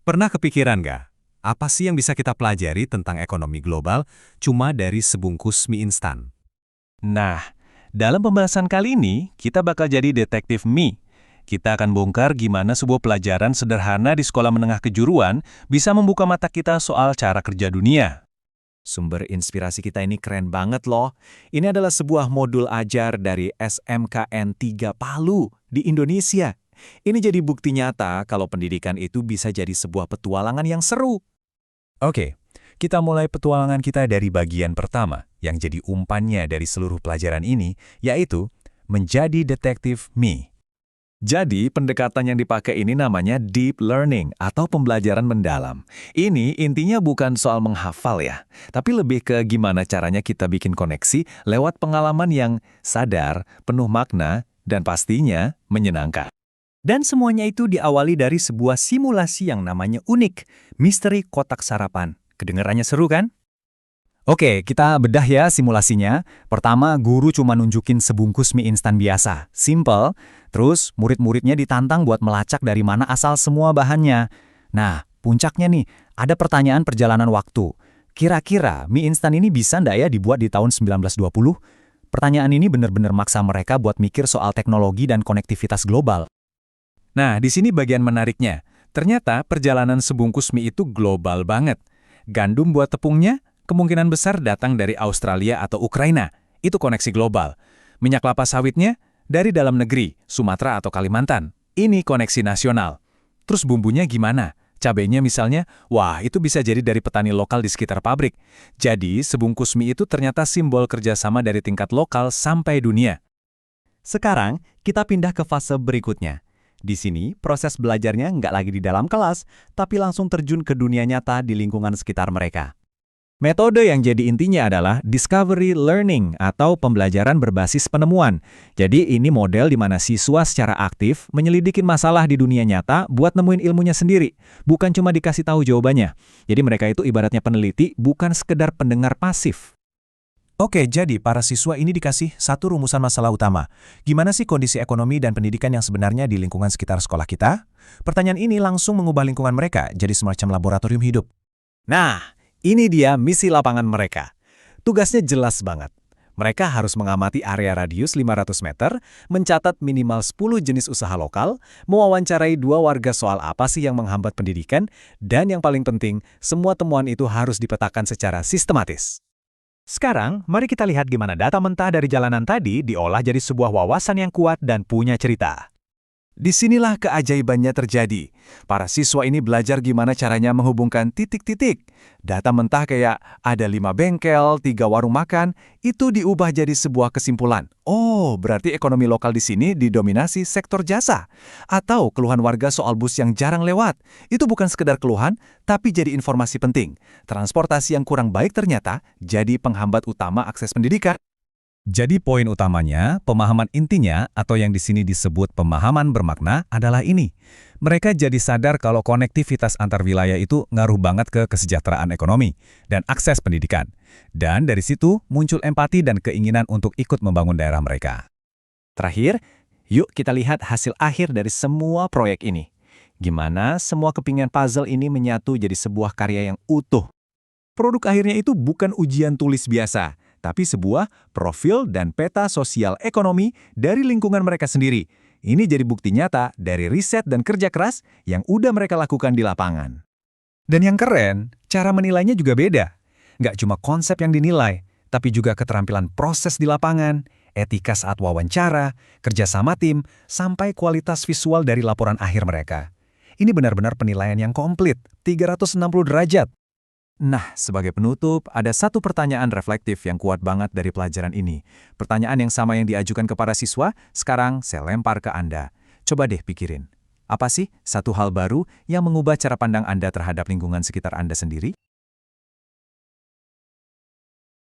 Pernah kepikiran nggak? Apa sih yang bisa kita pelajari tentang ekonomi global cuma dari sebungkus mie instan? Nah, dalam pembahasan kali ini, kita bakal jadi detektif mie. Kita akan bongkar gimana sebuah pelajaran sederhana di sekolah menengah kejuruan bisa membuka mata kita soal cara kerja dunia. Sumber inspirasi kita ini keren banget loh. Ini adalah sebuah modul ajar dari SMKN 3 Palu di Indonesia. Ini jadi bukti nyata kalau pendidikan itu bisa jadi sebuah petualangan yang seru. Oke, kita mulai petualangan kita dari bagian pertama, yang jadi umpannya dari seluruh pelajaran ini, yaitu menjadi detektif mie. Jadi, pendekatan yang dipakai ini namanya deep learning atau pembelajaran mendalam. Ini intinya bukan soal menghafal ya, tapi lebih ke gimana caranya kita bikin koneksi lewat pengalaman yang sadar, penuh makna, dan pastinya menyenangkan. Dan semuanya itu diawali dari sebuah simulasi yang namanya unik, misteri kotak sarapan. Kedengarannya seru kan? Oke, kita bedah ya simulasinya. Pertama, guru cuma nunjukin sebungkus mie instan biasa, simple. Terus, murid-muridnya ditantang buat melacak dari mana asal semua bahannya. Nah, puncaknya nih, ada pertanyaan perjalanan waktu. Kira-kira mie instan ini bisa ndak ya dibuat di tahun 1920? Pertanyaan ini benar-benar maksa mereka buat mikir soal teknologi dan konektivitas global. Nah, di sini bagian menariknya. Ternyata perjalanan sebungkus mie itu global banget. Gandum buat tepungnya kemungkinan besar datang dari Australia atau Ukraina. Itu koneksi global. Minyak kelapa sawitnya dari dalam negeri, Sumatera atau Kalimantan. Ini koneksi nasional. Terus bumbunya gimana? Cabenya misalnya, wah itu bisa jadi dari petani lokal di sekitar pabrik. Jadi sebungkus mie itu ternyata simbol kerjasama dari tingkat lokal sampai dunia. Sekarang, kita pindah ke fase berikutnya. Di sini, proses belajarnya nggak lagi di dalam kelas, tapi langsung terjun ke dunia nyata di lingkungan sekitar mereka. Metode yang jadi intinya adalah discovery learning atau pembelajaran berbasis penemuan. Jadi ini model di mana siswa secara aktif menyelidikin masalah di dunia nyata buat nemuin ilmunya sendiri, bukan cuma dikasih tahu jawabannya. Jadi mereka itu ibaratnya peneliti, bukan sekedar pendengar pasif. Oke, jadi para siswa ini dikasih satu rumusan masalah utama. Gimana sih kondisi ekonomi dan pendidikan yang sebenarnya di lingkungan sekitar sekolah kita? Pertanyaan ini langsung mengubah lingkungan mereka jadi semacam laboratorium hidup. Nah, ini dia misi lapangan mereka. Tugasnya jelas banget. Mereka harus mengamati area radius 500 meter, mencatat minimal 10 jenis usaha lokal, mewawancarai 2 warga soal apa sih yang menghambat pendidikan, dan yang paling penting, semua temuan itu harus dipetakan secara sistematis. Sekarang, mari kita lihat gimana data mentah dari jalanan tadi diolah jadi sebuah wawasan yang kuat dan punya cerita. Disinilah keajaibannya terjadi. Para siswa ini belajar gimana caranya menghubungkan titik-titik. Data mentah kayak ada 5 bengkel, 3 warung makan, itu diubah jadi sebuah kesimpulan. Oh, berarti ekonomi lokal di sini didominasi sektor jasa. Atau keluhan warga soal bus yang jarang lewat. Itu bukan sekedar keluhan, tapi jadi informasi penting. Transportasi yang kurang baik ternyata jadi penghambat utama akses pendidikan. Jadi poin utamanya, pemahaman intinya atau yang di sini disebut pemahaman bermakna adalah ini. Mereka jadi sadar kalau konektivitas antar wilayah itu ngaruh banget ke kesejahteraan ekonomi dan akses pendidikan. Dan dari situ muncul empati dan keinginan untuk ikut membangun daerah mereka. Terakhir, yuk kita lihat hasil akhir dari semua proyek ini. Gimana semua kepingan puzzle ini menyatu jadi sebuah karya yang utuh. Produk akhirnya itu bukan ujian tulis biasa, tapi sebuah profil dan peta sosial ekonomi dari lingkungan mereka sendiri. Ini jadi bukti nyata dari riset dan kerja keras yang udah mereka lakukan di lapangan. Dan yang keren, cara menilainya juga beda. Nggak cuma konsep yang dinilai, tapi juga keterampilan proses di lapangan, etika saat wawancara, kerjasama tim, sampai kualitas visual dari laporan akhir mereka. Ini benar-benar penilaian yang komplit, 360 derajat. Nah, sebagai penutup, ada satu pertanyaan reflektif yang kuat banget dari pelajaran ini. Pertanyaan yang sama yang diajukan ke para siswa, sekarang saya lempar ke Anda. Coba deh pikirin. Apa sih satu hal baru yang mengubah cara pandang Anda terhadap lingkungan sekitar Anda sendiri?